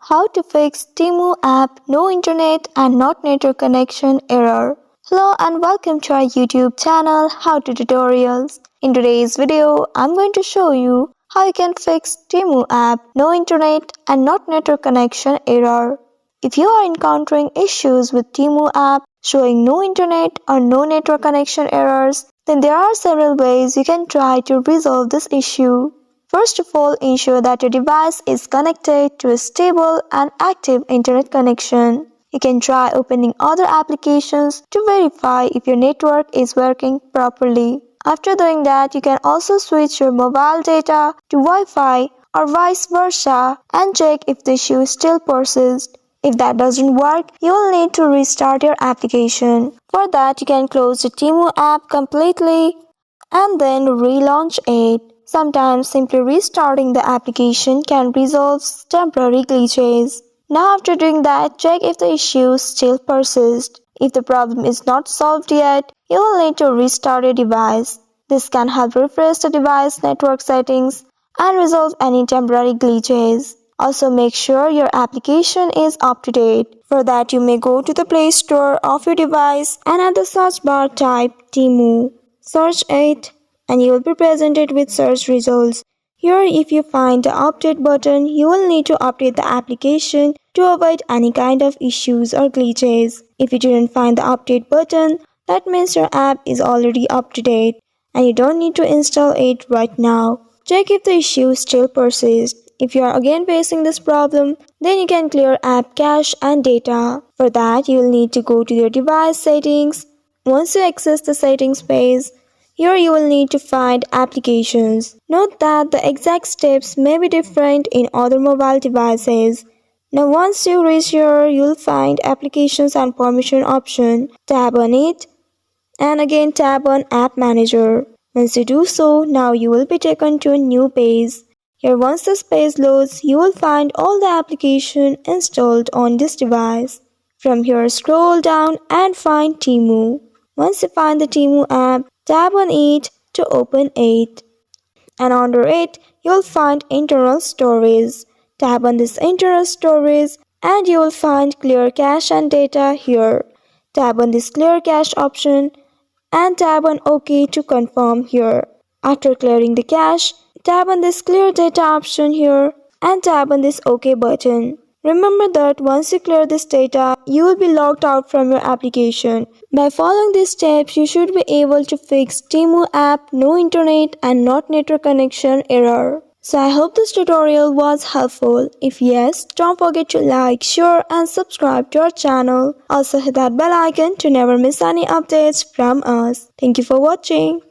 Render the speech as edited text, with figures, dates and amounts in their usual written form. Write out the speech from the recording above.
How to fix Temu app no internet and not network connection error. Hello and welcome to our YouTube channel How to Tutorials. In today's video, I'm going to show you how you can fix Temu app no internet and not network connection error. If you are encountering issues with Temu app showing no internet or no network connection errors, then there are several ways you can try to resolve this issue. First of all, ensure that your device is connected to a stable and active internet connection. You can try opening other applications to verify if your network is working properly. After doing that, you can also switch your mobile data to Wi-Fi or vice versa and check if the issue still persists. If that doesn't work, you will need to restart your application. For that, you can close the Temu app completely and then relaunch it. Sometimes simply restarting the application can resolve temporary glitches. Now after doing that, check if the issue still persists. If the problem is not solved yet, you will need to restart your device. This can help refresh the device network settings and resolve any temporary glitches. Also make sure your application is up to date. For that, you may go to the Play Store of your device and at the search bar type Temu. Search it and you will be presented with search results. Here, if you find the update button, you will need to update the application to avoid any kind of issues or glitches. If you didn't find the update button, that means your app is already up to date and you don't need to install it right now. Check if the issue still persists. If you are again facing this problem, then you can clear app cache and data. For that, you will need to go to your device settings. Once you access the settings page, here you will need to find applications. Note that the exact steps may be different in other mobile devices. Now once you reach here, you will find applications and permission option. Tap on it and again tap on app manager. Once you do so, now you will be taken to a new page. Here once this page loads, you will find all the application installed on this device. From here scroll down and find Temu. Once you find the Temu app, tap on it to open it. And under it, you'll find internal storage. Tap on this internal storage and you will find clear cache and data here. Tap on this clear cache option and tap on OK to confirm here. After clearing the cache, tap on this clear data option here and tap on this OK button. Remember that once you clear this data, you will be logged out from your application. By following these steps, you should be able to fix Temu app no internet and not network connection error. So I hope this tutorial was helpful. If yes, don't forget to like, share and subscribe to our channel. Also hit that bell icon to never miss any updates from us. Thank you for watching.